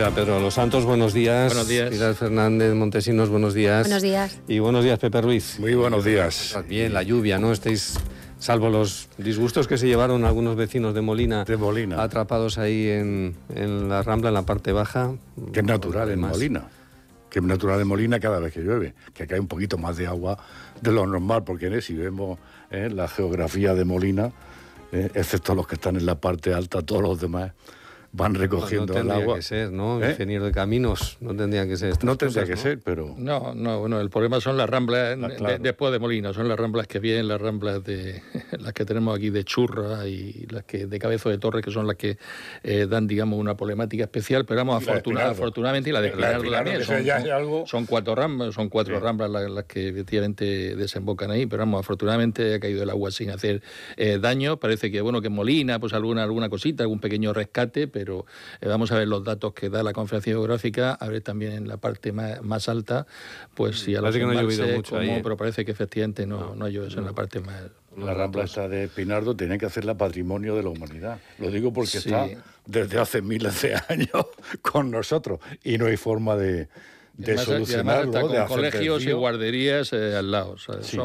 Ya, Pedro Los Santos, buenos días. Buenos días. Pilar Fernández Montesinos, buenos días. Buenos días. Y buenos días, Pepe Ruiz. Muy buenos días. Bien, la lluvia, ¿no? Estáis, salvo los disgustos que se llevaron algunos vecinos de Molina. Atrapados ahí en la Rambla, en la parte baja. Que es natural en Molina. Que es natural en Molina cada vez que llueve. Que cae un poquito más de agua de lo normal, porque si vemos la geografía de Molina, excepto los que están en la parte alta, todos los demás van recogiendo el agua. No tendría que ser, ¿no? Ingeniero de caminos, no tendría que ser. No tendría que ser, pero... No, bueno, el problema son las ramblas después de Molina, son las ramblas que vienen, las ramblas de las que tenemos aquí de Churra y las que de Cabezo de Torres, que son las que dan, digamos, una problemática especial, pero vamos, afortunadamente, y la de Espinardo también, son cuatro ramblas las que efectivamente desembocan ahí, pero vamos, afortunadamente ha caído el agua sin hacer daño. Parece que, bueno, que Molina, pues alguna cosita, algún pequeño rescate, pero vamos a ver los datos que da la Confederación Geográfica, a ver también en la parte más alta, pues si a los embalses, pero parece que efectivamente no ha llovido en la parte más... La rambla esta de Espinardo tiene que hacerla patrimonio de la humanidad. Lo digo porque está desde hace miles de años con nosotros y no hay forma de solucionarlo, y además de con colegios y guarderías al lado. ¿Sabes? Sí,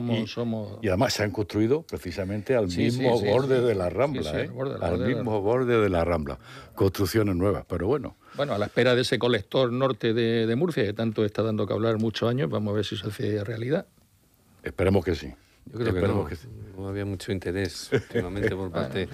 y además se han construido precisamente al mismo borde de la Rambla, al mismo borde de la Rambla. Construcciones nuevas, pero bueno. Bueno, a la espera de ese colector norte de Murcia, que tanto está dando que hablar muchos años, vamos a ver si se hace realidad. Esperemos que sí. Yo creo que no había mucho interés últimamente por parte...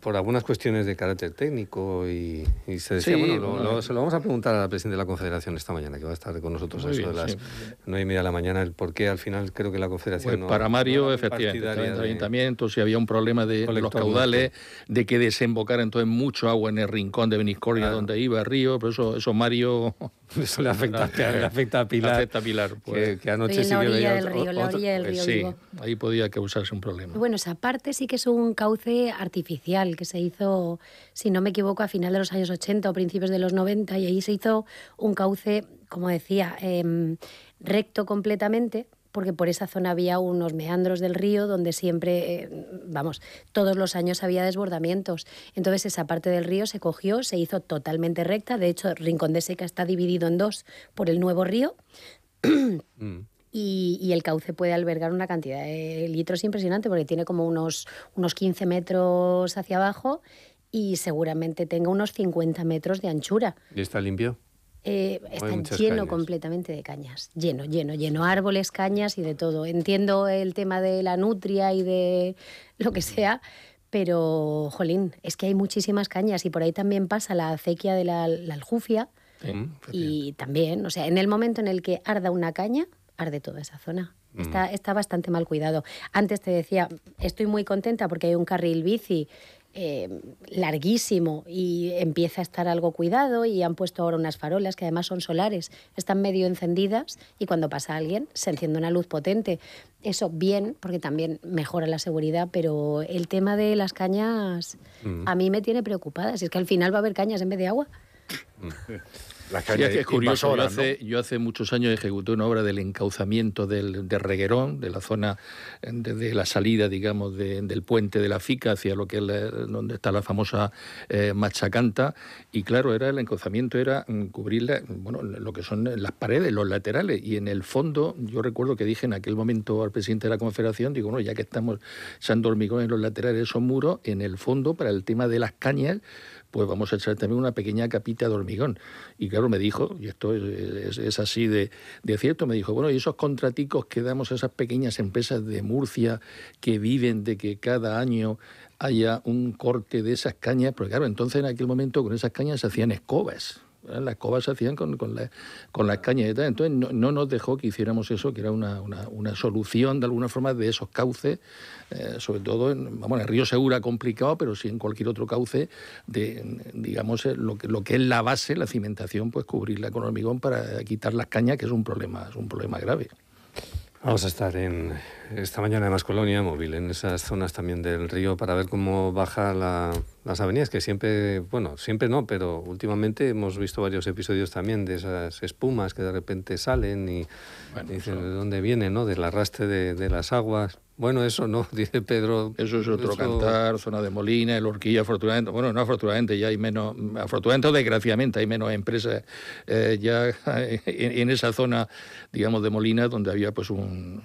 por algunas cuestiones de carácter técnico y se decía, se lo vamos a preguntar a la presidenta de la Confederación esta mañana, que va a estar con nosotros a eso de las 9:30 de la mañana, el por qué al final creo que la Confederación... Pues para Mario, efectivamente, el ayuntamiento, si había un problema de los caudales, de que desembocara entonces mucho agua en el rincón de Beniscorria, donde iba el río, pero eso Mario... Eso le afecta a Pilar. Pues, que anoche sí que la orilla del río. Sí, ahí podía causarse un problema. Bueno, esa parte sí que es un cauce artificial que se hizo, si no me equivoco, a final de los años 80 o principios de los 90, y ahí se hizo un cauce, como decía, recto completamente, porque por esa zona había unos meandros del río donde siempre, todos los años había desbordamientos. Entonces esa parte del río se cogió, se hizo totalmente recta. De hecho, Rincón de Seca está dividido en dos por el nuevo río. Y el cauce puede albergar una cantidad de litros impresionante, porque tiene como unos 15 metros hacia abajo y seguramente tenga unos 50 metros de anchura. ¿Y está limpio? Está lleno completamente de cañas, lleno, árboles, cañas y de todo. Entiendo el tema de la nutria y de lo que sea, pero, jolín, es que hay muchísimas cañas y por ahí también pasa la acequia de la Aljufia y también, o sea, en el momento en el que arda una caña, arde toda esa zona. Está bastante mal cuidado. Antes te decía, estoy muy contenta porque hay un carril bici larguísimo y empieza a estar algo cuidado, y han puesto ahora unas farolas que además son solares, están medio encendidas y cuando pasa alguien se enciende una luz potente. Eso bien, porque también mejora la seguridad, pero el tema de las cañas a mí me tiene preocupada. Si es que al final va a haber cañas en vez de agua. Sí, es curioso. Yo hace muchos años ejecuté una obra del encauzamiento del Reguerón, de la zona de la salida, digamos, del puente de la Fica hacia lo que es donde está la famosa Machacanta, y claro, el encauzamiento era cubrir lo que son las paredes, los laterales, y en el fondo, yo recuerdo que dije en aquel momento al presidente de la Confederación, digo, ya que estamos echando hormigón en los laterales de esos muros, en el fondo, para el tema de las cañas, pues vamos a echar también una pequeña capita de hormigón. Y claro, me dijo, y esto es así de cierto, me dijo, y esos contraticos que damos a esas pequeñas empresas de Murcia que viven de que cada año haya un corte de esas cañas, porque claro, entonces en aquel momento con esas cañas se hacían escobas. Las escobas se hacían con las cañas y tal. Entonces no nos dejó que hiciéramos eso, que era una solución de alguna forma de esos cauces, sobre todo en el río Segura complicado, pero sí en cualquier otro cauce, digamos, lo que es la base, la cimentación, pues cubrirla con hormigón para quitar las cañas, que es un problema grave. Vamos a estar esta mañana en Mascolonia móvil, en esas zonas también del río, para ver cómo baja las avenidas, que siempre no, pero últimamente hemos visto varios episodios también de esas espumas que de repente salen y dicen de dónde viene, ¿no? Del arrastre de las aguas. Bueno, eso no, dice Pedro. Eso es otro cantar, zona de Molina, el Horquilla, afortunadamente. Bueno, no afortunadamente, ya hay menos, afortunadamente o desgraciadamente, hay menos empresas ya en esa zona, digamos, de Molina, donde había pues un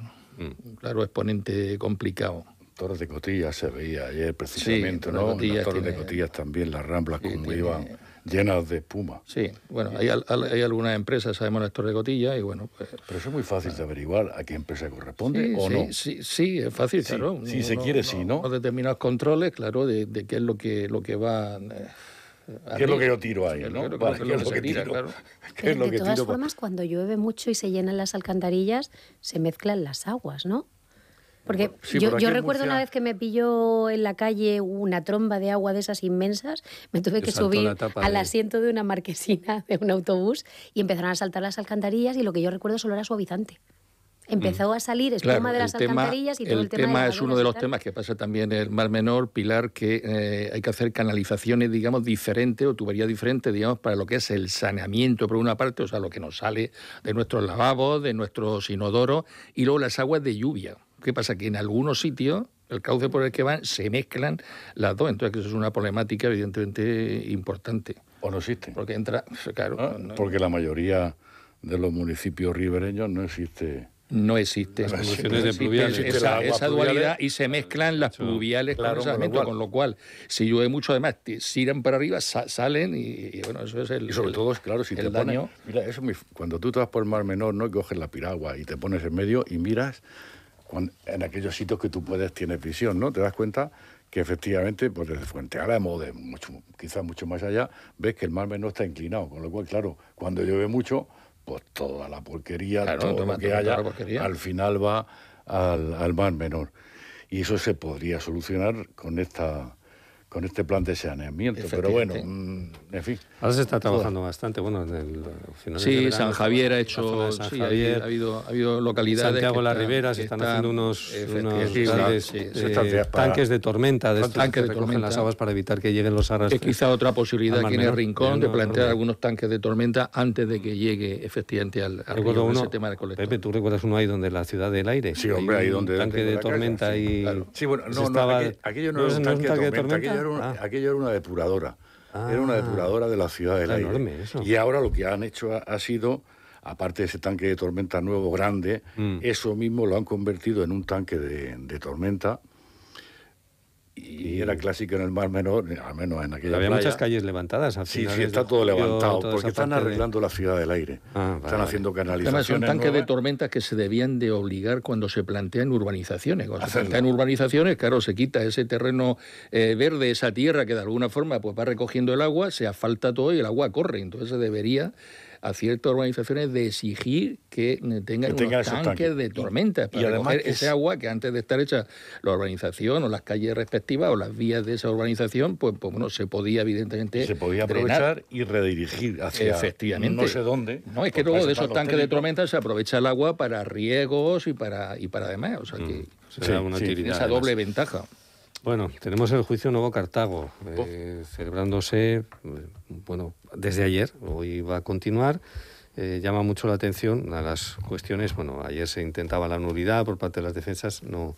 claro exponente complicado. Torres de Cotillas se veía ayer precisamente, sí, ¿no? Las Torres de Cotillas también, las Ramblas, sí, como iban llenas de espuma. Sí, bueno, hay algunas empresas, sabemos las Torres de Cotillas y bueno... Pues, pero eso es muy fácil de averiguar a qué empresa corresponde o no. Sí, es fácil, sí, claro. Si se quiere, sí, ¿no? Determinados controles, claro, de qué es lo que va... ¿Qué es lo que yo tiro ahí, no? De todas formas, cuando llueve mucho y se llenan las alcantarillas, se mezclan las aguas, ¿no? Porque sí, yo recuerdo una vez que me pilló en la calle una tromba de agua de esas inmensas, me tuve que subir al asiento de una marquesina de un autobús y empezaron a saltar las alcantarillas y lo que yo recuerdo solo era suavizante. Empezó a salir espuma de las alcantarillas y todo el tema de las es uno de los temas que pasa también en el Mar Menor, Pilar, que hay que hacer canalizaciones, digamos, diferentes o tuberías diferentes, digamos, para lo que es el saneamiento, por una parte, o sea, lo que nos sale de nuestros lavabos, de nuestros inodoros, y luego las aguas de lluvia. ¿Qué pasa? Que en algunos sitios, el cauce por el que van, se mezclan las dos. Entonces, eso es una problemática evidentemente importante. ¿O no existe? Porque entra, claro. Porque la mayoría de los municipios ribereños no existe... No existe esa dualidad y se mezclan las pluviales con ese elemento, con lo cual, si llueve mucho, además, tiran para arriba, salen y bueno, eso es el... Y sobre todo, claro, si te daño... Mira, eso cuando tú te vas por el Mar Menor, no coges la piragua y te pones en medio y miras... en aquellos sitios que tú tienes visión, ¿no? Te das cuenta que efectivamente, pues desde Fuente Álamo, quizás mucho más allá, ves que el Mar Menor está inclinado, con lo cual, claro, cuando llueve mucho, pues toda la porquería, todo lo que haya, al final va al Mar Menor. Y eso se podría solucionar con este plan de saneamiento, pero bueno, en fin. Ahora se está trabajando bastante, bueno, en el final de verano, San Javier ha hecho, ha habido localidades. Santiago la Ribera se están haciendo unos grandes tanques de tormenta, de estos que recogen las aguas para evitar que lleguen los arrastres. Es quizá otra posibilidad aquí en el Rincón de plantear algunos tanques de tormenta antes de que llegue efectivamente al río ese tema del colector. Pepe, ¿tú recuerdas uno ahí donde la ciudad del aire? Sí, hombre, ahí donde... tanque de tormenta y... Sí, bueno, aquello no era un tanque de tormenta, aquello era una depuradora. Era una depuradora de la ciudad del aire. Enorme, eso. Y ahora lo que han hecho ha sido, aparte de ese tanque de tormenta nuevo, grande, eso mismo lo han convertido en un tanque de tormenta. Y era clásico en el Mar Menor, al menos en aquella Había playa. Muchas calles levantadas. Sí, está todo levantado, porque están arreglando la ciudad del aire. Están haciendo canalizaciones. Además, son tanques de tormentas que se debían de obligar cuando se plantean urbanizaciones. Cuando se plantean urbanizaciones, claro, se quita ese terreno verde, esa tierra que de alguna forma pues va recogiendo el agua, se asfalta todo y el agua corre. Entonces se debería a ciertas urbanizaciones de exigir que tengan unos tanques de tormenta para recoger ese agua que antes de estar hecha la urbanización o las calles respectivas o las vías de esa urbanización, pues bueno, se podía evidentemente se podía aprovechar y redirigir hacia efectivamente no sé dónde. No, es que luego de esos tanques de tormenta se aprovecha el agua para riegos y para demás, o sea que esa doble ventaja. Bueno, tenemos el juicio Nuevo Cartago, celebrándose, bueno, desde ayer, hoy va a continuar. Llama mucho la atención a las cuestiones, bueno, ayer se intentaba la nulidad por parte de las defensas, no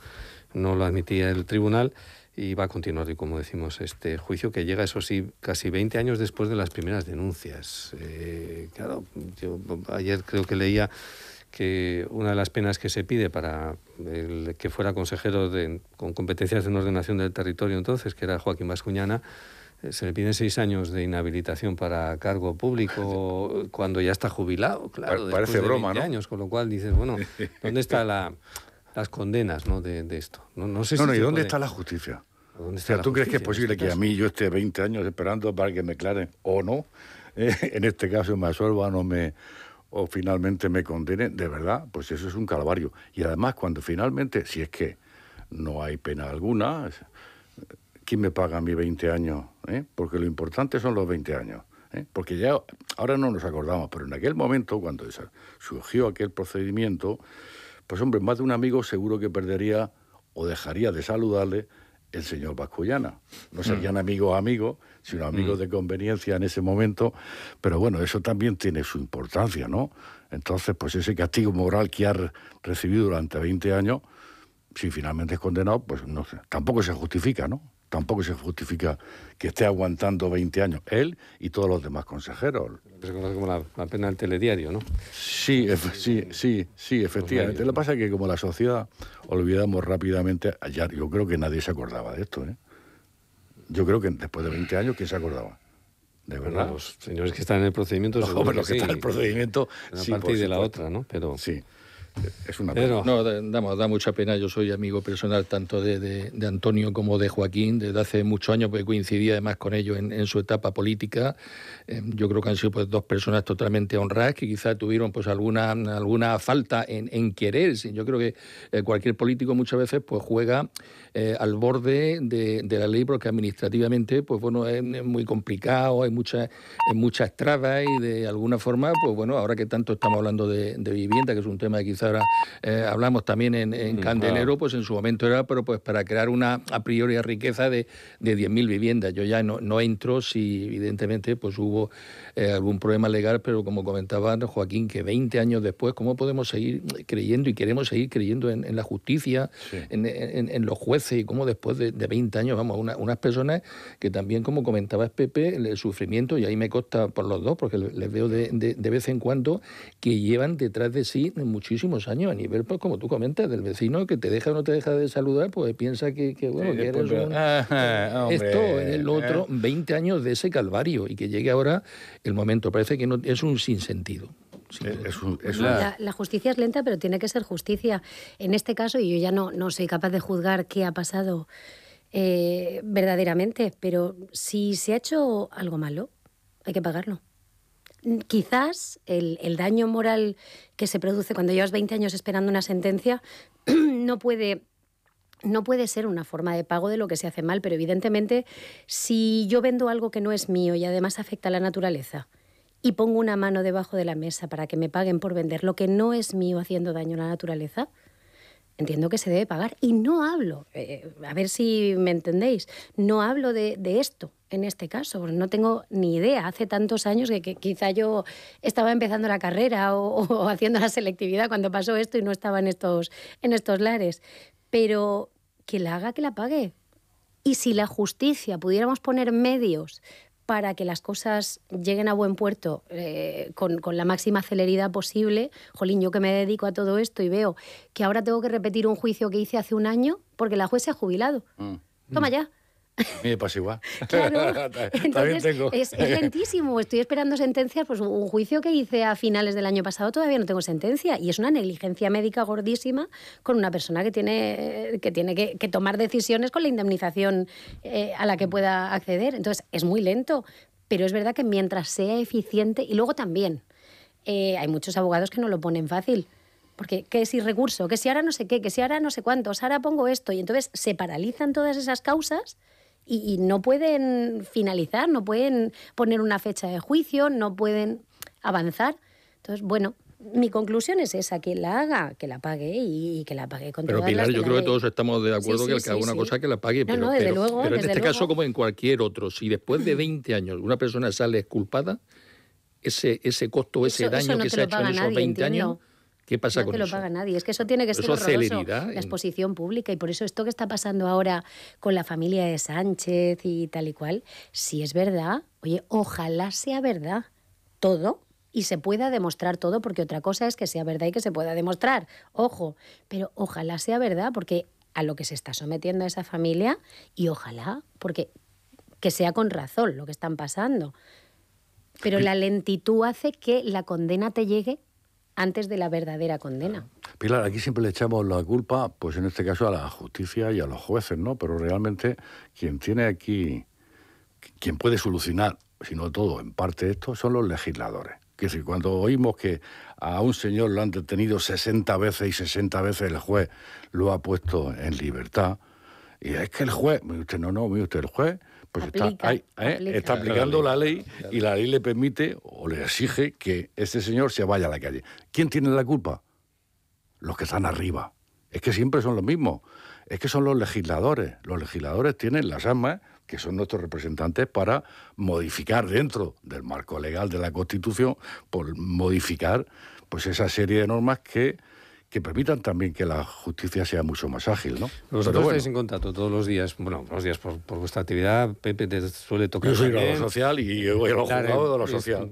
lo admitía el tribunal y va a continuar, y como decimos, este juicio que llega, eso sí, casi 20 años después de las primeras denuncias. Claro, yo ayer creo que leía que una de las penas que se pide para el que fuera consejero con competencias en ordenación del territorio entonces, que era Joaquín Bascuñana, se le piden 6 años de inhabilitación para cargo público cuando ya está jubilado, claro, parece después de broma, 20 años, con lo cual dices, bueno, ¿dónde están las condenas, ¿no, de esto? No sé si ¿y dónde está la justicia? ¿Tú crees que es posible que a mí yo esté 20 años esperando para que me aclaren o no? En este caso me absorban o finalmente me condenen, de verdad, pues eso es un calvario. Y además, cuando finalmente, si es que no hay pena alguna, ¿quién me paga a mí 20 años? Porque lo importante son los 20 años. Porque ya, ahora no nos acordamos, pero en aquel momento, cuando surgió aquel procedimiento, pues hombre, más de un amigo seguro que perdería o dejaría de saludarle el señor Bascuñana. No serían amigos, sino amigos de conveniencia en ese momento, pero bueno, eso también tiene su importancia, ¿no? Entonces, pues ese castigo moral que ha recibido durante 20 años, si finalmente es condenado, pues no sé, tampoco se justifica, ¿no? Tampoco se justifica que esté aguantando 20 años, él y todos los demás consejeros. Se conoce como la pena del telediario, ¿no? Sí, efectivamente. Lo que pasa es que como la sociedad olvidamos rápidamente, yo creo que nadie se acordaba de esto, ¿eh? Yo creo que después de 20 años, ¿quién se acordaba? ¿De verdad? Los señores que están en el procedimiento... No, pero los que están en el procedimiento... De una parte y de la otra, ¿no? Pero... Sí. Es una pena. No, da mucha pena. Yo soy amigo personal tanto de Antonio como de Joaquín desde hace muchos años, porque coincidí además con ellos en su etapa política. Yo creo que han sido pues dos personas totalmente honradas, que quizás tuvieron pues alguna falta en querer. Yo creo que cualquier político muchas veces pues juega al borde de la ley, porque administrativamente pues bueno, es muy complicado, hay muchas trabas, y de alguna forma pues bueno, ahora que tanto estamos hablando de vivienda, que es un tema que quizás ahora hablamos también en Candelero, pues en su momento era pero pues para crear una a priori riqueza de 10.000 viviendas. Yo ya no entro si evidentemente pues hubo algún problema legal, pero como comentaba Joaquín, que 20 años después, ¿cómo podemos seguir creyendo y queremos seguir creyendo en la justicia, sí, en los jueces, y cómo después de 20 años, vamos, unas personas que también, como comentaba Pepe, el sufrimiento, y ahí me consta por los dos, porque les veo de vez en cuando, que llevan detrás de sí muchísimos años, a nivel, pues como tú comentas, del vecino que te deja o no te deja de saludar, pues piensa que bueno, sí, que eres esto, el otro, 20 años de ese calvario, y que llegue ahora el momento. Parece que no, es un sinsentido. La justicia es lenta, pero tiene que ser justicia. En este caso, y yo ya no soy capaz de juzgar qué ha pasado verdaderamente, pero si se ha hecho algo malo, hay que pagarlo. Quizás el daño moral que se produce cuando llevas 20 años esperando una sentencia no puede ser una forma de pago de lo que se hace mal, pero evidentemente si yo vendo algo que no es mío y además afecta a la naturaleza y pongo una mano debajo de la mesa para que me paguen por vender lo que no es mío haciendo daño a la naturaleza, entiendo que se debe pagar. Y no hablo, a ver si me entendéis, no hablo de esto en este caso, porque no tengo ni idea. Hace tantos años que quizá yo estaba empezando la carrera o haciendo la selectividad cuando pasó esto y no estaba en estos lares. Pero que la haga, que la pague. Y si la justicia pudiéramos poner medios para que las cosas lleguen a buen puerto con la máxima celeridad posible, jolín, yo que me dedico a todo esto y veo que ahora tengo que repetir un juicio que hice hace un año porque la juez se ha jubilado. Toma ya. A mí me pasa igual. Claro, entonces es lentísimo. Estoy esperando sentencias, pues un juicio que hice a finales del año pasado todavía no tengo sentencia, y es una negligencia médica gordísima con una persona que tiene que tomar decisiones con la indemnización a la que pueda acceder. Entonces es muy lento, pero es verdad que mientras sea eficiente, y luego también hay muchos abogados que no lo ponen fácil. Porque que si recurso, que si ahora no sé qué, que si ahora no sé cuántos, ahora pongo esto, y entonces se paralizan todas esas causas y no pueden finalizar, no pueden poner una fecha de juicio, no pueden avanzar. Entonces, bueno, mi conclusión es esa, que la haga, que la pague y que la pague con todas las. Pero Pilar, yo creo que todos estamos de acuerdo que el que haga una cosa que la pague, pero en este caso, como en cualquier otro, si después de 20 años una persona sale exculpada, ese costo, ese daño que se ha hecho en esos 20 años... ¿Qué pasa con eso? No te lo paga nadie. Es que eso tiene que ser horroroso, la exposición pública. Y por eso esto que está pasando ahora con la familia de Sánchez y tal y cual, si es verdad, oye, ojalá sea verdad todo y se pueda demostrar todo, porque otra cosa es que sea verdad y que se pueda demostrar. Ojo, pero ojalá sea verdad, porque a lo que se está sometiendo a esa familia, y ojalá, porque que sea con razón lo que están pasando. Pero la lentitud hace que la condena te llegue antes de la verdadera condena. Pilar, aquí siempre le echamos la culpa, pues en este caso a la justicia y a los jueces, ¿no? Pero realmente quien tiene aquí, quien puede solucionar, si no todo, en parte esto, son los legisladores. Que es decir, cuando oímos que a un señor lo han detenido 60 veces y 60 veces el juez lo ha puesto en libertad, y es que el juez, mire usted, el juez pues está aplicando la ley, y la ley le permite o le exige que este señor se vaya a la calle. ¿Quién tiene la culpa? Los que están arriba. Es que siempre son los mismos. Es que son los legisladores. Los legisladores tienen las armas, que son nuestros representantes, para modificar dentro del marco legal de la Constitución, por modificar pues esa serie de normas que que permitan también que la justicia sea mucho más ágil, ¿no? Vosotros estáis en contacto todos los días, por vuestra actividad. Pepe te suele tocar. Yo soy de lo social y voy a lo juzgado de lo social.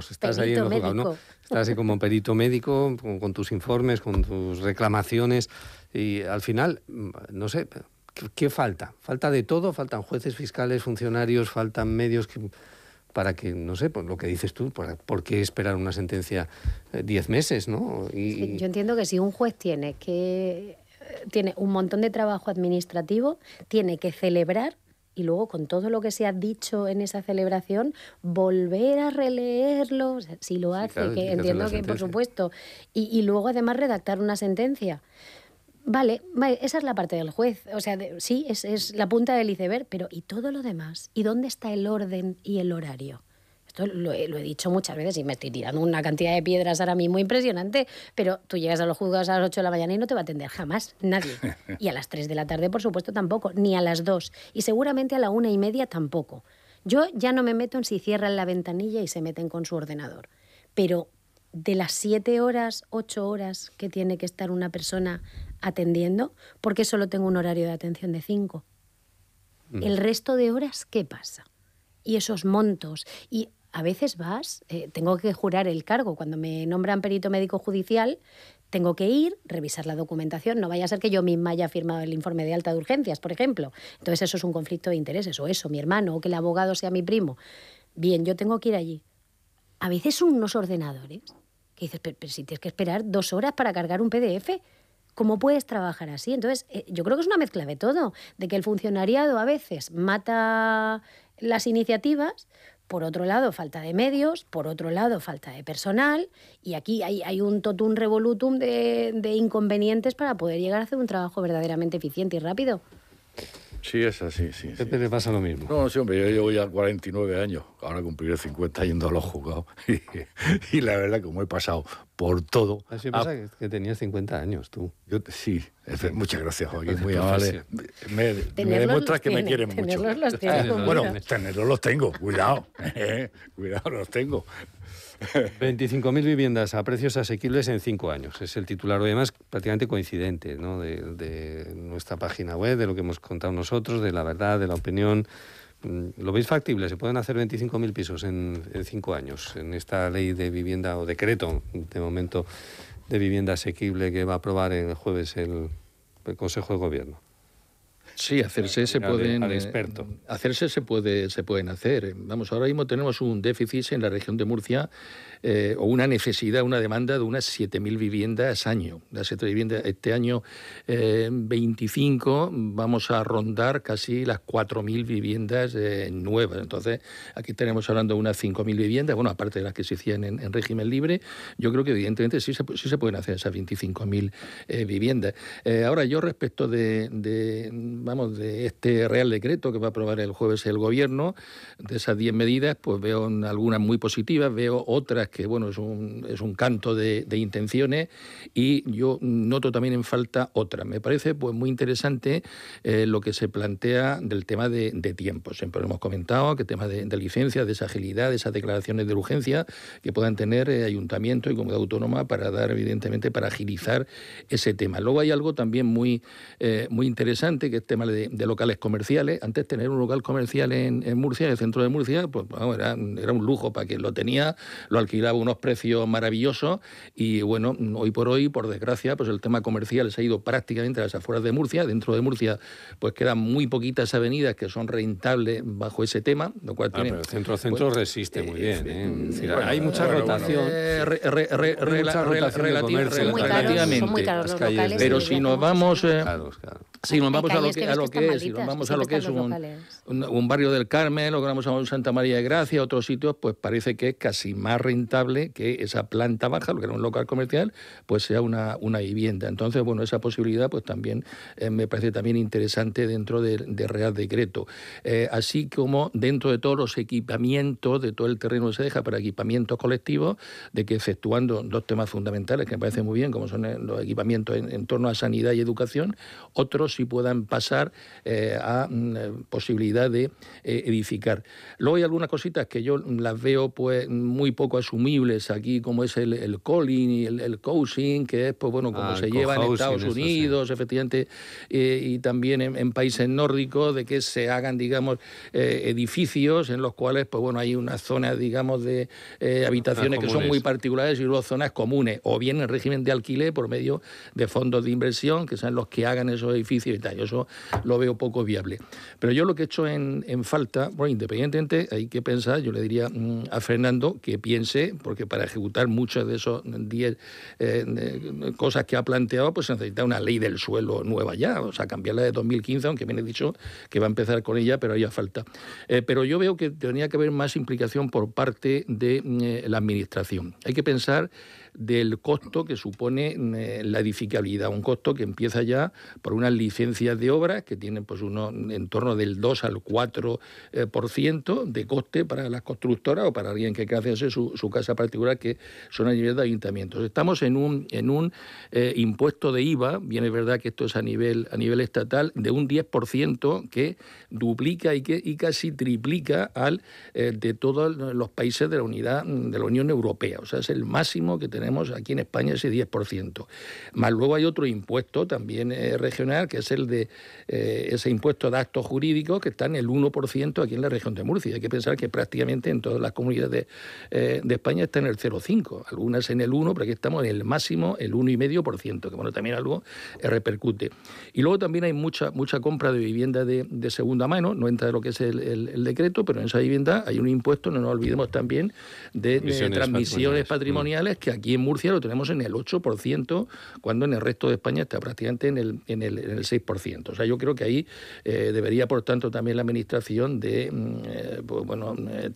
Estás ahí en lo juzgado, ¿no? Estás ahí como perito médico, con tus informes, con tus reclamaciones, y al final, no sé, ¿qué falta? ¿Falta de todo? ¿Faltan jueces, fiscales, funcionarios? ¿Faltan medios para que, no sé, pues lo que dices tú, ¿por qué esperar una sentencia 10 meses, ¿no? Sí, yo entiendo que si un juez tiene un montón de trabajo administrativo, tiene que celebrar y luego con todo lo que se ha dicho en esa celebración, volver a releerlo, si lo hace, claro, que entiendo que por supuesto, y luego además redactar una sentencia. Vale, esa es la parte del juez, o sea, sí, es la punta del iceberg, pero ¿y todo lo demás? ¿Y dónde está el orden y el horario? Esto lo he dicho muchas veces y me estoy tirando una cantidad de piedras ahora mismo impresionante, pero tú llegas a los juzgados a las 8 de la mañana y no te va a atender jamás nadie. Y a las 3 de la tarde, por supuesto, tampoco, ni a las 2. Y seguramente a la 1:30 tampoco. Yo ya no me meto en si cierran la ventanilla y se meten con su ordenador. Pero de las 7 horas, 8 horas que tiene que estar una persona atendiendo, porque solo tengo un horario de atención de 5. El resto de horas, ¿qué pasa? Y esos montos. Y a veces tengo que jurar el cargo. Cuando me nombran perito médico judicial, tengo que ir, revisar la documentación. No vaya a ser que yo misma haya firmado el informe de alta de urgencias, por ejemplo. Entonces eso es un conflicto de intereses. O eso, mi hermano, o que el abogado sea mi primo. Bien, yo tengo que ir allí. A veces son unos ordenadores que dices, pero si tienes que esperar 2 horas para cargar un PDF, ¿cómo puedes trabajar así? Entonces, yo creo que es una mezcla de todo, de que el funcionariado a veces mata las iniciativas, por otro lado falta de medios, por otro lado falta de personal, y aquí hay un totum revolutum de inconvenientes para poder llegar a hacer un trabajo verdaderamente eficiente y rápido. Sí, es así, sí. Pepe le pasa lo mismo. No, sí, hombre, yo llevo ya 49 años, ahora cumpliré 50 yendo a los juzgados. Y la verdad, como he pasado por todo... Así pasa que tenías 50 años, tú. Sí, muchas gracias, Joaquín, muy amable. Me demuestras que me quieren mucho. Bueno, tenerlos los tengo, cuidado, cuidado, los tengo. 25.000 viviendas a precios asequibles en 5 años. Es el titular, además, prácticamente coincidente, ¿no? de nuestra página web, de lo que hemos contado nosotros, de La Verdad, de La Opinión. ¿Lo veis factible? ¿Se pueden hacer 25.000 pisos en 5 años en esta ley de vivienda o decreto, de momento, de vivienda asequible que va a aprobar el jueves el Consejo de Gobierno? Sí, hacerse se pueden hacer. Vamos, ahora mismo tenemos un déficit en la región de Murcia, o una necesidad, una demanda de unas 7.000 viviendas año. Este año 25 vamos a rondar casi las 4.000 viviendas nuevas. Entonces, aquí tenemos hablando de unas 5.000 viviendas, bueno, aparte de las que se hacían en régimen libre. Yo creo que evidentemente sí se pueden hacer esas 25.000 viviendas. Ahora, yo respecto de este Real Decreto que va a aprobar el jueves el Gobierno, de esas 10 medidas, pues veo algunas muy positivas, veo otras que, bueno, es un canto de intenciones, y yo noto también en falta otras. Me parece pues muy interesante lo que se plantea del tema de tiempo. Siempre lo hemos comentado, que el tema de licencias, de esa agilidad, de esas declaraciones de urgencia que puedan tener ayuntamientos y comunidad autónoma para dar, evidentemente, para agilizar ese tema. Luego hay algo también muy interesante, que es tema de locales comerciales. Antes, tener un local comercial en Murcia, en el centro de Murcia, pues era un lujo para quien lo tenía, lo alquilaba a unos precios maravillosos, y bueno, hoy por hoy, por desgracia, pues el tema comercial se ha ido prácticamente a las afueras de Murcia. Dentro de Murcia pues quedan muy poquitas avenidas que son rentables bajo ese tema, lo cual tiene... Pero el centro resiste muy bien, Es decir, hay mucha rotación. Relativamente. Son muy caros los locales. Pero si nos vamos... Si nos vamos a lo que es un barrio del Carmen, lo que vamos a Santa María de Gracia, otros sitios, pues parece que es casi más rentable que esa planta baja, lo que era un local comercial, pues sea una vivienda. Entonces, bueno, esa posibilidad pues también me parece también interesante dentro de Real Decreto. Así como dentro de todos los equipamientos, de todo el terreno que se deja para equipamientos colectivos, de que exceptuando 2 temas fundamentales que me parecen muy bien, como son los equipamientos en torno a sanidad y educación, otros sí puedan pasar a posibilidad de edificar. Luego hay algunas cositas que yo las veo pues muy poco asumibles aquí, como es el calling y el coaching, que es pues bueno, como se lleva en Estados Unidos, efectivamente, y también en países nórdicos, de que se hagan, digamos, edificios en los cuales pues bueno, hay unas zonas, digamos, de habitaciones que son muy particulares y luego zonas comunes, o bien en régimen de alquiler por medio de fondos de inversión, que sean los que hagan esos edificios y tal. Yo eso lo veo poco viable. Pero yo lo que he hecho en falta, bueno, independientemente, hay que pensar, yo le diría a Fernando que piense, porque para ejecutar muchas de esos 10 cosas que ha planteado, pues se necesita una ley del suelo nueva ya, o sea, cambiarla de 2015, aunque bien he dicho que va a empezar con ella, pero haría falta. Pero yo veo que tenía que haber más implicación por parte de la Administración. Hay que pensar del costo que supone la edificabilidad, un costo que empieza ya por unas licencias de obras que tienen pues en torno del 2 al 4% de coste para las constructoras o para alguien que quiera hacerse su casa particular, que son a nivel de ayuntamientos. Estamos en un impuesto de IVA, bien es verdad que esto es a nivel estatal, de un 10% que duplica y casi triplica al de todos los países de la Unión Europea. O sea, es el máximo que tenemos aquí en España, ese 10%. Más luego hay otro impuesto también regional, que es el de ese impuesto de actos jurídicos, que está en el 1% aquí en la región de Murcia. Hay que pensar que prácticamente en todas las comunidades de España está en el 0,5%, algunas en el 1%, pero aquí estamos en el máximo, el 1,5%, que bueno, también algo repercute. Y luego también hay mucha compra de vivienda de segunda mano, no entra de lo que es el decreto, pero en esa vivienda hay un impuesto, no nos olvidemos también, de transmisiones patrimoniales, que aquí en Murcia lo tenemos en el 8%, cuando en el resto de España está prácticamente en el 6%. O sea, yo creo que ahí debería, por tanto, también la Administración de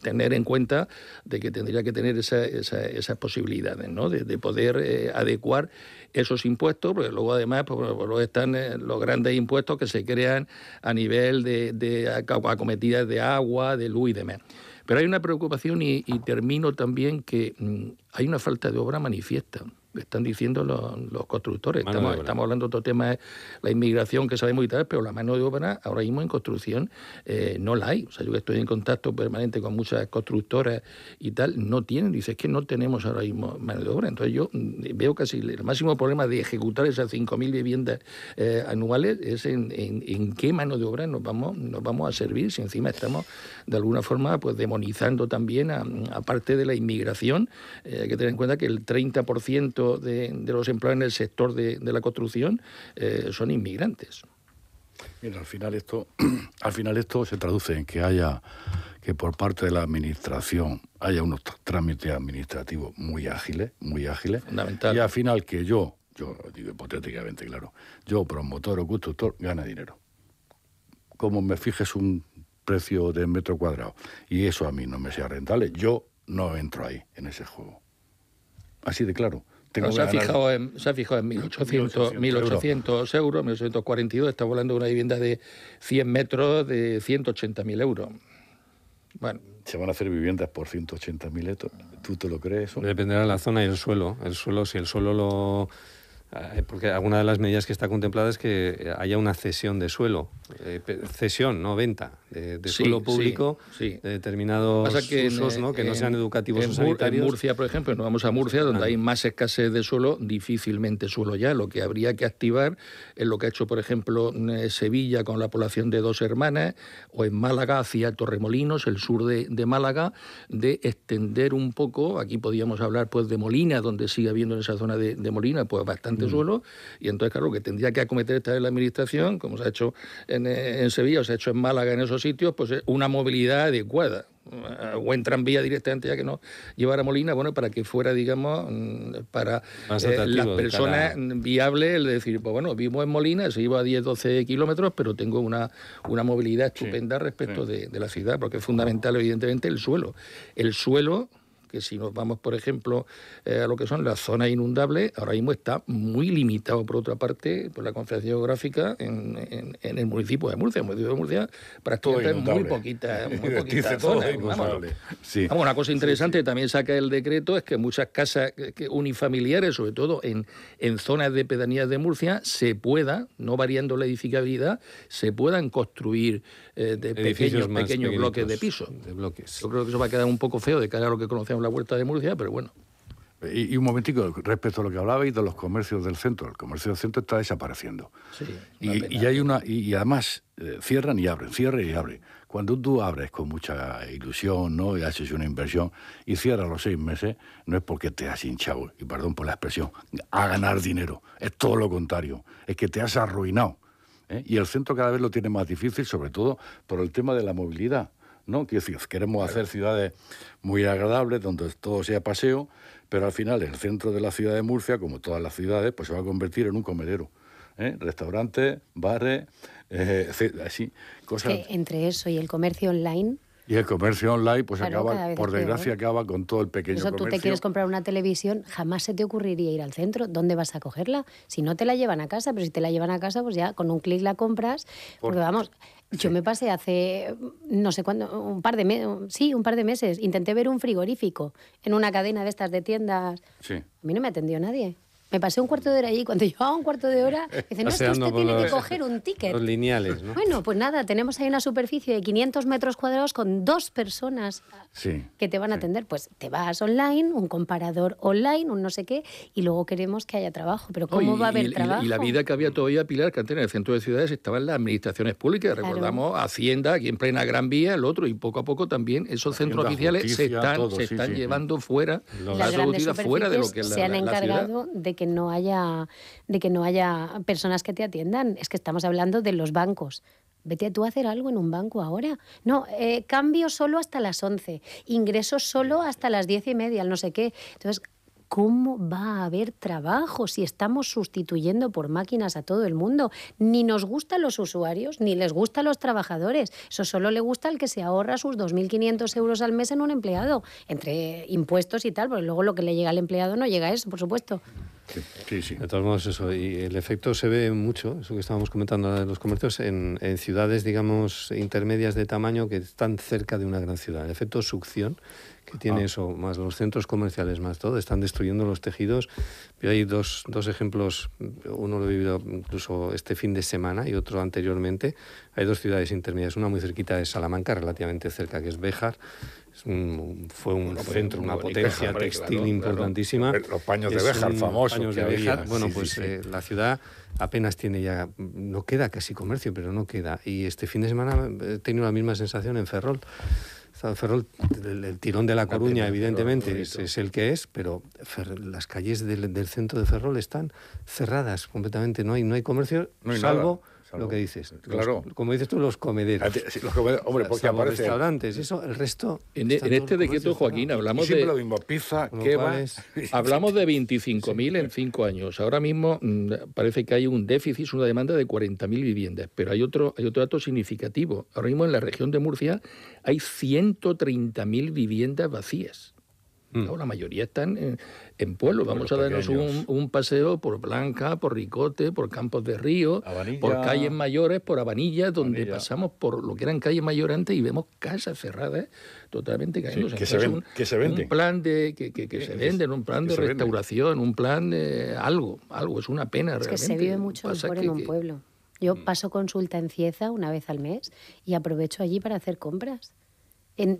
tener en cuenta de que tendría que tener esas posibilidades, ¿no? de poder adecuar esos impuestos, porque luego además pues, luego están los grandes impuestos que se crean a nivel de acometidas de agua, de luz y demás. Pero hay una preocupación y termino también que hay una falta de obra manifiesta. Están diciendo los constructores. Estamos hablando de otro tema, la inmigración, que sabemos y tal, pero la mano de obra ahora mismo en construcción no la hay. O sea, yo que estoy en contacto permanente con muchas constructoras y tal, no tienen. Dice, es que no tenemos ahora mismo mano de obra. Entonces yo veo casi el máximo problema de ejecutar esas 5.000 viviendas anuales es en qué mano de obra nos vamos a servir, si encima estamos de alguna forma pues demonizando también, aparte de la inmigración. Hay que tener en cuenta que el 30% de los empleados en el sector de la construcción son inmigrantes. Mira, al final esto se traduce en que por parte de la Administración haya unos trámites administrativos muy ágiles. Fundamental. Y al final que yo digo hipotéticamente, claro, yo promotor o constructor gana dinero. Como me fijes un precio de metro cuadrado y eso a mí no me sea rentable, yo no entro ahí en ese juego. Así de claro. Se ha fijado en 1.800 euros, 1.842, estamos hablando de una vivienda de 100 metros de 180.000 euros. Bueno. Se van a hacer viviendas por 180.000 euros. ¿Tú te lo crees eso? Dependerá de la zona y el suelo. Si el suelo lo... Porque alguna de las medidas que está contemplada es que haya una cesión de suelo, cesión, no venta, de suelo público de determinados usos, ¿no? Que no sean educativos o sanitarios. En Murcia, por ejemplo, nos vamos a Murcia, donde hay más escasez de suelo, difícilmente suelo ya. Lo que habría que activar es lo que ha hecho, por ejemplo, Sevilla con la población de Dos Hermanas, o en Málaga hacia Torremolinos, el sur de Málaga, de extender un poco. Aquí podríamos hablar pues de Molina, donde sigue habiendo en esa zona de Molina pues bastante suelo, y entonces claro, que tendría que acometer esta vez la Administración, como se ha hecho en Sevilla o se ha hecho en Málaga, en esos sitios, pues una movilidad adecuada, o en tranvía directamente, ya que no llevara Molina, bueno, para que fuera, digamos, para las personas viables, el decir, pues bueno, vivo en Molina, se iba a 10-12 kilómetros, pero tengo una movilidad estupenda respecto de la ciudad, porque es fundamental, evidentemente, el suelo. El suelo que si nos vamos, por ejemplo, a lo que son las zonas inundables, ahora mismo está muy limitado, por otra parte, por la Confederación Geográfica en el municipio de Murcia. El municipio de Murcia prácticamente muy poquitas zonas. Vamos, una cosa interesante que también saca el decreto es que muchas casas unifamiliares, sobre todo en zonas de pedanías de Murcia, se pueda, no variando la edificabilidad, se puedan construir de pequeños bloques de pisos. Yo creo que eso va a quedar un poco feo de cara a lo que conocemos la Huerta de Murcia, pero bueno. Y un momentico, respecto a lo que hablabais de los comercios del centro. El comercio del centro está desapareciendo. Sí, y además cierran y abren, cierran y abren. Cuando tú abres con mucha ilusión, ¿no?, y haces una inversión y cierras los 6 meses, no es porque te has hinchado, y perdón por la expresión, a ganar dinero. Es todo lo contrario. Es que te has arruinado. Y el centro cada vez lo tiene más difícil, sobre todo por el tema de la movilidad, ¿no? Quiero decir, queremos hacer ciudades muy agradables, donde todo sea paseo, pero al final el centro de la ciudad de Murcia, como todas las ciudades, pues se va a convertir en un comedero. Restaurantes, bares, así, cosas. Es que entre eso y el comercio online... Y el comercio online, pues claro, acaba, por desgracia, acaba con todo el pequeño comercio. Tú te quieres comprar una televisión, jamás se te ocurriría ir al centro. ¿Dónde vas a cogerla? Si no te la llevan a casa, pero si te la llevan a casa, pues ya con un clic la compras. Porque vamos, yo me pasé hace, no sé cuándo, un par de meses, intenté ver un frigorífico en una cadena de estas de tiendas. Sí. A mí no me atendió nadie. Me pasé un cuarto de hora allí. Cuando llevaba un cuarto de hora, me dice, no, es que usted tiene que coger un ticket. Los lineales, ¿no? Bueno, pues nada, tenemos ahí una superficie de 500 metros cuadrados con 2 personas que te van a atender. Pues te vas online, un comparador online, un no sé qué, y luego queremos que haya trabajo. Pero ¿cómo va a haber trabajo? Y la vida que había todavía, Pilar, que antes en el centro de ciudades estaban las administraciones públicas. Claro. Recordamos Hacienda, aquí en plena Gran Vía, el otro, y poco a poco también esos centros oficiales se están llevando fuera, las grandes superficies fuera de lo que es se han encargado de que no haya personas que te atiendan. Es que estamos hablando de los bancos. Vete tú a hacer algo en un banco ahora. No, cambio solo hasta las 11, ingresos solo hasta las 10:30, no sé qué. Entonces, ¿cómo va a haber trabajo si estamos sustituyendo por máquinas a todo el mundo? Ni nos gustan los usuarios, ni les gustan los trabajadores. Eso solo le gusta al que se ahorra sus 2.500 euros al mes en un empleado, entre impuestos y tal, porque luego lo que le llega al empleado no llega a eso, por supuesto. Sí. De todos modos, eso, y el efecto se ve mucho, eso que estábamos comentando de los comercios, en ciudades, digamos, intermedias de tamaño que están cerca de una gran ciudad. El efecto succión que tiene eso, más los centros comerciales, más todo, están destruyendo los tejidos. Yo hay dos ejemplos, uno lo he vivido incluso este fin de semana y otro anteriormente. Hay 2 ciudades intermedias, una muy cerquita de Salamanca, relativamente cerca, que es Béjar. Fue un centro, una potencia textil importantísima. Los paños de Béjar, famosos. Bueno, pues la ciudad apenas tiene ya, no queda casi comercio, pero no queda. Y este fin de semana he tenido la misma sensación en Ferrol. Ferrol, el tirón de La Coruña, evidentemente, es el que es, pero las calles del centro de Ferrol están cerradas completamente. No hay comercio, salvo lo que dices. Claro. Como dices tú, los comederos. Los comederos, hombre, porque aparecen restaurantes, eso, el resto... En este decreto, Joaquín, hablamos de... Siempre lo mismo, pizza, kebab... Hablamos de 25.000 en 5 años. Ahora mismo parece que hay un déficit, una demanda de 40.000 viviendas, pero hay otro dato significativo. Ahora mismo en la región de Murcia hay 130.000 viviendas vacías. La mayoría están en pueblos. Vamos a darnos un paseo por Blanca, por Ricote, por Campos de Río, Abanilla, por calles mayores, por Abanilla, donde pasamos por lo que eran calles mayores antes y vemos casas cerradas totalmente cayendo. Que se venden. Un plan de que se venden, un plan de restauración, un plan de algo. Es una pena realmente. Es que se vive mucho mejor en un pueblo. Yo paso consulta en Cieza una vez al mes y aprovecho allí para hacer compras.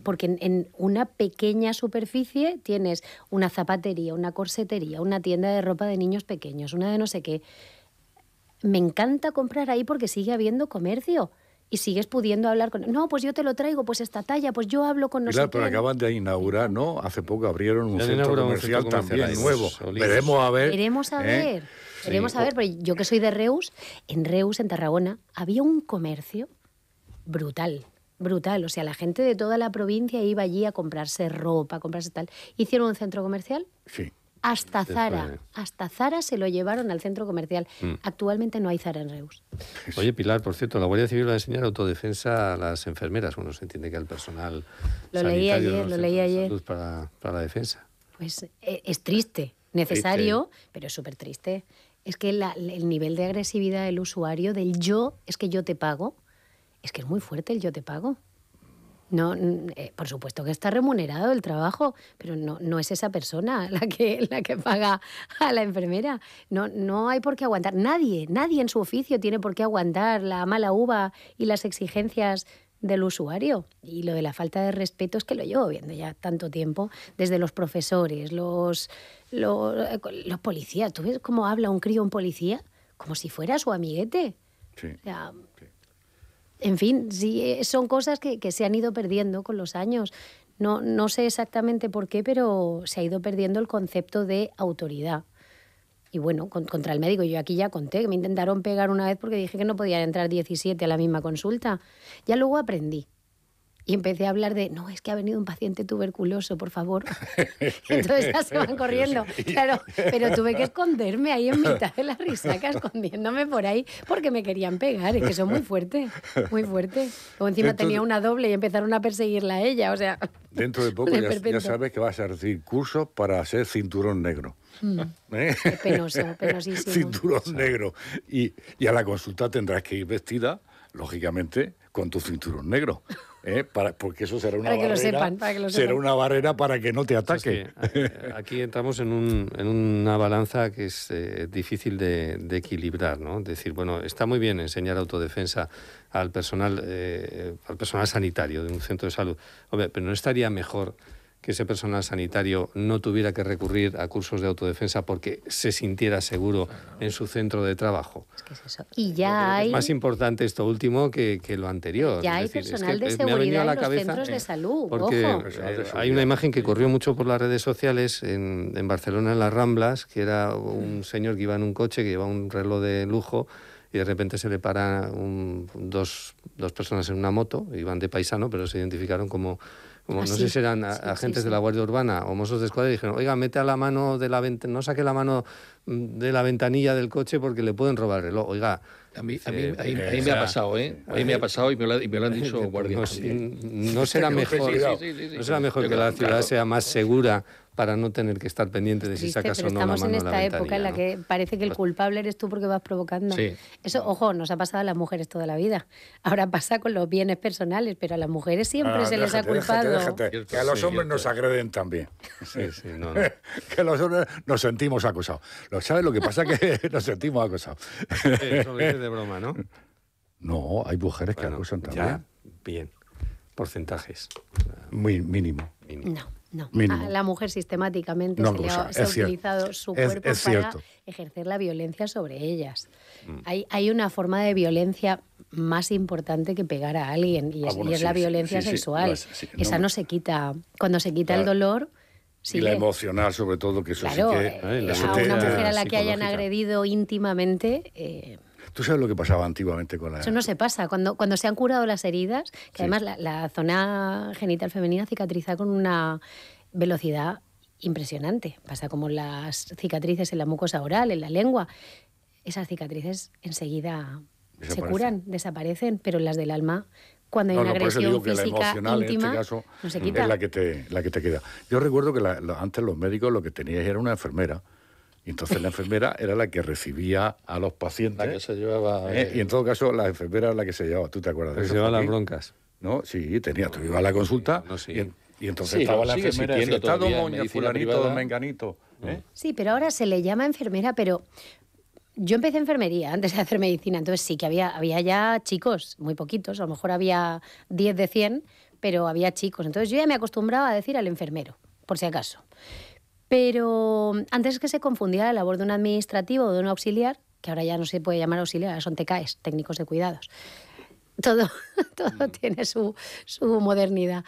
Porque en una pequeña superficie tienes una zapatería, una corsetería, una tienda de ropa de niños pequeños, una de no sé qué. Me encanta comprar ahí porque sigue habiendo comercio y sigues pudiendo hablar con... No, pues yo te lo traigo, pues esta talla, pues yo hablo con nosotros. Claro, pero acaban de inaugurar, ¿no? Hace poco abrieron un centro comercial también nuevo. Veremos a ver. Veremos a ver, porque yo que soy de Reus, en Tarragona, había un comercio brutal. O sea, la gente de toda la provincia iba allí a comprarse ropa, a comprarse tal. ¿Hicieron un centro comercial? Sí. Hasta Zara se lo llevaron al centro comercial. Actualmente no hay Zara en Reus. Oye, Pilar, por cierto, la Guardia Civil va a enseñar autodefensa a las enfermeras. Bueno, se entiende que al personal sanitario lo leí ayer. Salud para la defensa. Pues es triste, necesario, pero es súper triste. Es que el nivel de agresividad del usuario, del es que yo te pago, es que es muy fuerte el yo te pago. No, por supuesto que está remunerado el trabajo, pero no es esa persona la que paga a la enfermera. No hay por qué aguantar. Nadie en su oficio tiene por qué aguantar la mala uva y las exigencias del usuario. Y lo de la falta de respeto es que lo llevo viendo ya tanto tiempo, desde los profesores, los policías. ¿Tú ves cómo habla un crío a un policía? Como si fuera su amiguete. Sí. O sea, en fin, sí, son cosas que se han ido perdiendo con los años. No sé exactamente por qué, pero se ha ido perdiendo el concepto de autoridad. Y bueno, contra el médico, yo aquí ya conté que me intentaron pegar una vez porque dije que no podían entrar 17 a la misma consulta. Ya luego aprendí. Y empecé a hablar de, no, es que ha venido un paciente tuberculoso, por favor. Entonces ya se van corriendo. Claro, pero tuve que esconderme ahí en mitad de la risaca, escondiéndome por ahí, porque me querían pegar. Es que son muy fuertes, muy fuertes. Luego encima tenía una doble y empezaron a perseguirla a ella, o sea... Dentro de poco ya sabes que vas a recibir cursos para hacer cinturón negro. Es penoso, penosísimo. Cinturón negro. Y a la consulta tendrás que ir vestida, lógicamente, con tu cinturón negro. Porque eso será una barrera. Será una barrera para que no te ataque. Aquí entramos en una balanza que es difícil de equilibrar, ¿no? Es decir, bueno, está muy bien enseñar autodefensa al personal sanitario de un centro de salud. Hombre, pero ¿no estaría mejor que ese personal sanitario no tuviera que recurrir a cursos de autodefensa porque se sintiera seguro en su centro de trabajo? Es que es eso. Y ya es más importante esto último que lo anterior. Ya hay personal de seguridad en los centros de salud. Porque ojo. Hay una imagen que corrió mucho por las redes sociales en Barcelona, en las Ramblas, que era un señor que iba en un coche, que llevaba un reloj de lujo, y de repente se le paran dos personas en una moto, iban de paisano, pero se identificaron como no sé si eran agentes de la Guardia Urbana o mozos de escuadra, y dijeron, oiga, mete a la mano de la no saque la mano de la ventanilla del coche porque le pueden robar el reloj. Oiga, a mí me ha pasado, A mí me ha pasado y me lo han dicho guardias. No será mejor, que la ciudad sea más segura para no tener que estar pendiente de si sacas o no la mano de la ventanilla. Estamos en esta época en la que parece que el culpable eres tú porque vas provocando. Sí. Eso, ojo, nos ha pasado a las mujeres toda la vida. Ahora pasa con los bienes personales, pero a las mujeres siempre se les ha culpado. Déjate, que a los hombres nos agreden también. No. Que los hombres nos sentimos acosados. ¿Sabes lo que pasa? Que nos sentimos acosados. Eso lo dices de broma, ¿no? No, hay mujeres que acosan también. Ya, bien. Porcentajes. Muy mínimo. No. A la mujer sistemáticamente se ha utilizado su cuerpo para ejercer la violencia sobre ellas. Hay una forma de violencia más importante que pegar a alguien y es la violencia sexual. Esa no se quita. Cuando se quita el dolor... Y la emocional, sobre todo, que eso claro, sí que... a una mujer a la que hayan agredido íntimamente... ¿Tú sabes lo que pasaba antiguamente con la...? Eso no se pasa. Cuando se han curado las heridas, que además la zona genital femenina cicatriza con una velocidad impresionante. Pasa como las cicatrices en la mucosa oral, en la lengua. Esas cicatrices enseguida se curan, desaparecen, pero las del alma... Cuando hay una agresión física íntima, en este caso, no se quita. Es la que te queda. Yo recuerdo que antes los médicos lo que tenían era una enfermera. Y entonces la enfermera era la que recibía a los pacientes. La que se llevaba... Y en todo caso, la enfermera era la que se llevaba. ¿Tú te acuerdas de eso? Se llevaba las broncas. ¿No? Sí, tenía. Tú ibas a la consulta y entonces estaba la enfermera y está doña fulanito, don menganito. Sí, pero ahora se le llama enfermera, pero... Yo empecé enfermería antes de hacer medicina, entonces sí que había ya chicos, muy poquitos, a lo mejor había 10 de 100, pero había chicos. Entonces yo ya me acostumbraba a decir al enfermero, por si acaso. Pero antes es que se confundía la labor de un administrativo o de un auxiliar, que ahora ya no se puede llamar auxiliar, son TKs, técnicos de cuidados. Todo tiene su modernidad.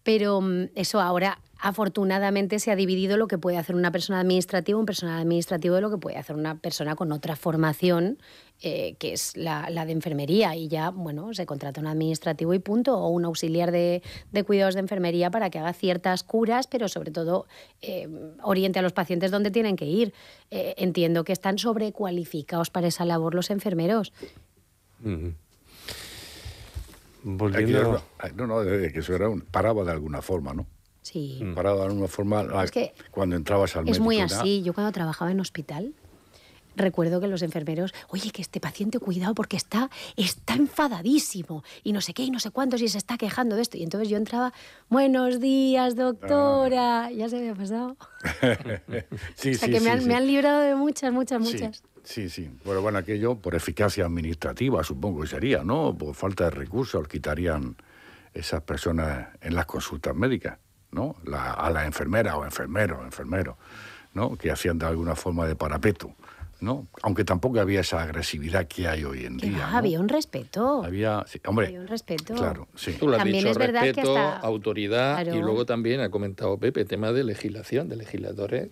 Pero eso ahora, afortunadamente, se ha dividido lo que puede hacer una persona administrativa, un personal administrativo, de lo que puede hacer una persona con otra formación, que es la de enfermería. Y ya, bueno, se contrata un administrativo y punto, o un auxiliar de cuidados de enfermería para que haga ciertas curas, pero sobre todo oriente a los pacientes donde tienen que ir. Entiendo que están sobrecualificados para esa labor los enfermeros. Volviendo... que eso era paraba de alguna forma, ¿no? Sí. Paraba de alguna forma cuando entrabas al médico. Es muy así. Yo cuando trabajaba en hospital, recuerdo que los enfermeros, oye, que este paciente, cuidado, porque está enfadadísimo, y no sé qué, y no sé cuántos, y se está quejando de esto. Y entonces yo entraba, buenos días, doctora. Ya se me ha pasado. Sí, o sea, que me han librado de muchas. Sí. Pero bueno, aquello por eficacia administrativa, supongo que sería, ¿no? Por falta de recursos quitarían esas personas en las consultas médicas, ¿no? A la enfermera o enfermero, ¿no? Que hacían de alguna forma de parapeto, ¿no? Aunque tampoco había esa agresividad que hay hoy en día, ¿no? Había un respeto. Había un respeto. Claro, sí. Tú lo has también dicho, es verdad respeto, que autoridad, claro. Y luego también ha comentado Pepe, tema de legislación, de legisladores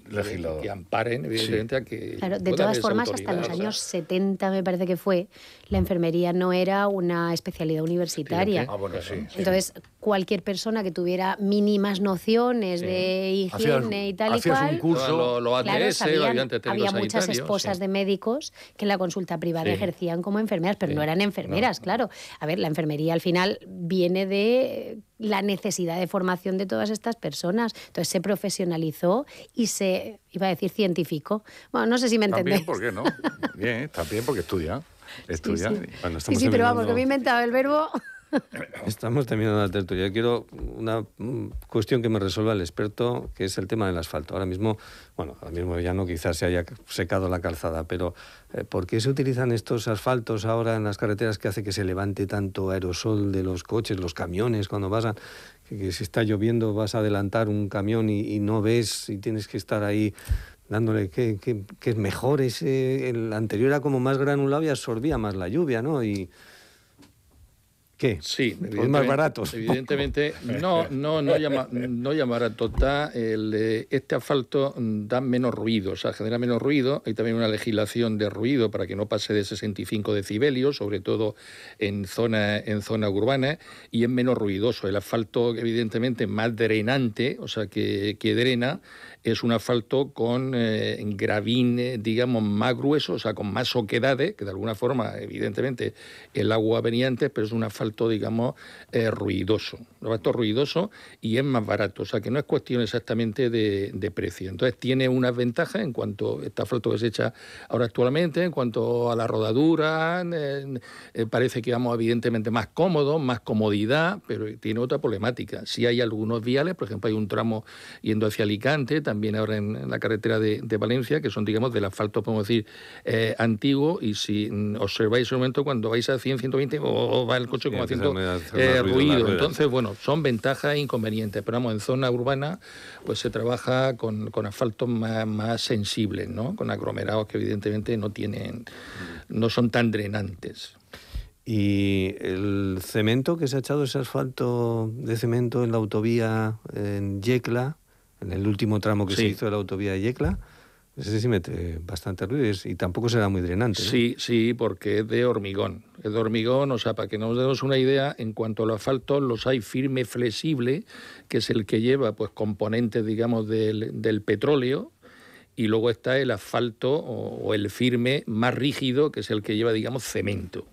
que amparen, evidentemente, a que... Claro, de todas formas, hasta los años 70, me parece que fue, la enfermería no era una especialidad universitaria. Bueno, sí. Entonces, cualquier persona que tuviera mínimas nociones de higiene y tal y cual... un curso... Lo ATS, había muchas esposas de médicos que en la consulta privada ejercían como enfermeras, pero no eran enfermeras, claro. A ver, la enfermería al final viene de la necesidad de formación de todas estas personas. Entonces se profesionalizó y se, iba a decir, cientificó. Bueno, no sé si me entendéis. También, ¿por qué no? Bien, también porque estudia. Sí, pero vamos, que me he inventado el verbo... Estamos terminando la tertulia. Quiero una cuestión que me resuelva el experto, que es el tema del asfalto. Ahora mismo ya no, quizás se haya secado la calzada, pero ¿por qué se utilizan estos asfaltos ahora en las carreteras que hace que se levante tanto aerosol de los coches, los camiones cuando pasan? Que si está lloviendo vas a adelantar un camión y no ves y tienes que estar ahí dándole que es mejor. El anterior era como más granulado y absorbía más la lluvia, ¿no? Y... ¿Qué? Sí, más baratos. Evidentemente, no llamar a tota. Este asfalto da menos ruido, o sea, genera menos ruido. Hay también una legislación de ruido para que no pase de 65 decibelios, sobre todo en zona urbana, y es menos ruidoso. El asfalto, evidentemente, más drenante, o sea, que drena, es un asfalto con gravín, digamos, más grueso, o sea, con más oquedades, que de alguna forma, evidentemente, el agua venía antes, pero es un asfalto, digamos, ruidoso. Un asfalto ruidoso y es más barato, o sea, que no es cuestión exactamente de precio. Entonces, tiene unas ventajas en cuanto a este asfalto que se echa ahora actualmente, en cuanto a la rodadura, parece que vamos, evidentemente, más cómodo, más comodidad, pero tiene otra problemática. Si hay algunos viales, por ejemplo, hay un tramo yendo hacia Alicante, también ahora en la carretera de Valencia, que son, digamos, del asfalto, podemos decir, antiguo, y si observáis un momento, cuando vais a 100, 120, o va el coche como haciendo ruido. Entonces, bueno, son ventajas e inconvenientes, pero vamos, en zona urbana, pues se trabaja con asfaltos más sensibles, ¿no? Con aglomerados que evidentemente no son tan drenantes. ¿Y el cemento que se ha echado, ese asfalto de cemento en la autovía en Yecla, en el último tramo que se hizo de la autovía de Yecla, ese sí mete bastante ruido y tampoco será muy drenante, ¿no? Sí, porque es de hormigón. Es de hormigón, o sea, para que nos demos una idea, en cuanto a los asfaltos, los hay firme flexible, que es el que lleva pues componentes, digamos, del petróleo, y luego está el asfalto o el firme más rígido, que es el que lleva, digamos, cemento.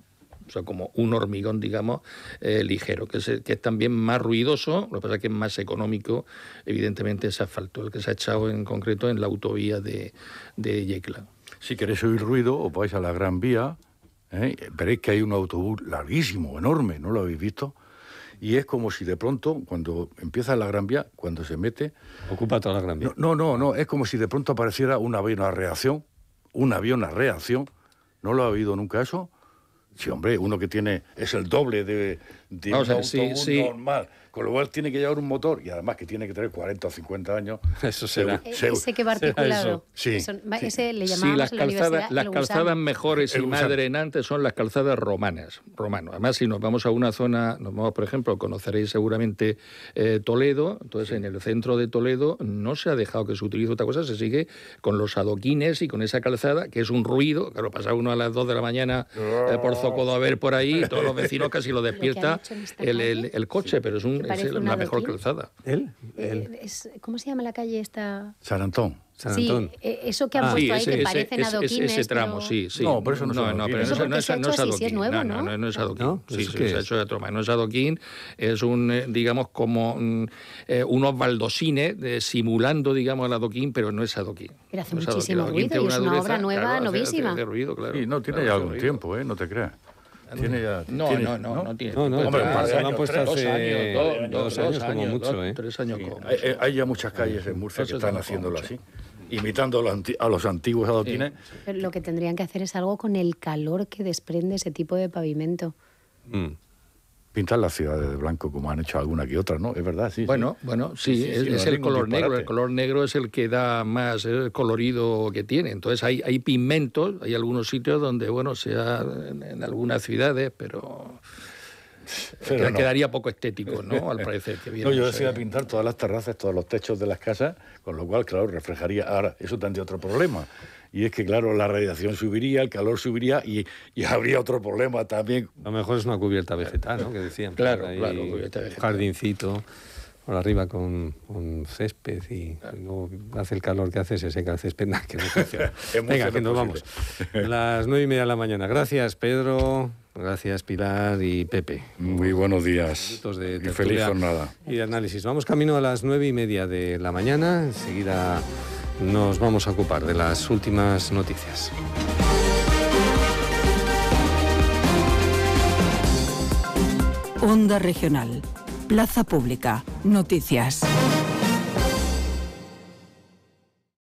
O sea, como un hormigón, digamos, ligero, que es también más ruidoso. Lo que pasa es que es más económico, evidentemente, ese asfalto, el que se ha echado en concreto en la autovía de Yecla. Si queréis oír ruido, os vais a la Gran Vía, veréis que hay un autobús larguísimo, enorme, ¿no lo habéis visto? Y es como si de pronto, cuando empieza la Gran Vía, cuando se mete... Ocupa toda la Gran Vía. No, es como si de pronto apareciera un avión a reacción. ¿No lo ha habido nunca eso? Sí, hombre, uno que es el doble de de un autobús normal. Con lo cual tiene que llevar un motor y además que tiene que tener 40 o 50 años. Eso será. Ese que va articulado. Sí. Ese le llamamos las calzadas mejores y más drenantes son las calzadas romanas. Además, si nos vamos a una zona, por ejemplo, conoceréis seguramente Toledo. Entonces, en el centro de Toledo no se ha dejado que se utilice otra cosa, se sigue con los adoquines y con esa calzada, que es un ruido. Claro, pasa uno a las 2 de la mañana por Zocodo a ver por ahí, y todos los vecinos casi lo despierta el coche, pero es la mejor calzada. ¿Cómo se llama la calle esta? San Antón. Sí, eso que han puesto ahí que parecen adoquines. Ese tramo, sí. No, por eso no es adoquín. Sí, es nuevo, ¿no? No es adoquín. ¿No? Sí, se ha hecho de otra manera. No es adoquín, es digamos, como unos baldosines simulando, digamos, el adoquín, pero no es adoquín. Pero hace muchísimo ruido y es una obra nueva, novísima. Hace ruido, claro. Sí, no, tiene ya algún tiempo, no te creas. Tiene ya. No tiene. Hombre, se lo han puesto hace 2 años como mucho, 3 años como mucho. Hay ya muchas calles en Murcia que están haciéndolo así, imitando a los antiguos adoquines. Pero lo que tendrían que hacer es algo con el calor que desprende ese tipo de pavimento. Pintar las ciudades de blanco como han hecho alguna que otra, ¿no? Es verdad, sí. Bueno, sí, es el color negro. El color negro es el que da más colorido que tiene. Entonces hay pigmentos, hay algunos sitios donde, sea en algunas ciudades, pero quedaría poco estético, ¿no? Al parecer. Yo decía pintar todas las terrazas, todos los techos de las casas, con lo cual, claro, reflejaría. Ahora, eso tendría otro problema. Y es que, claro, la radiación subiría, el calor subiría y habría otro problema también. A lo mejor es una cubierta vegetal, ¿no? Que decían. Claro, cubierta vegetal. Jardincito por arriba con césped y luego hace el calor que hace, se seca el césped, que no funciona. Venga, que nos vamos. Las 9:30 de la mañana. Gracias, Pedro. Gracias, Pilar y Pepe. Muy buenos días. Y feliz jornada. Y de análisis. Vamos camino a las 9:30 de la mañana. Enseguida nos vamos a ocupar de las últimas noticias. Onda Regional. Plaza Pública. Noticias.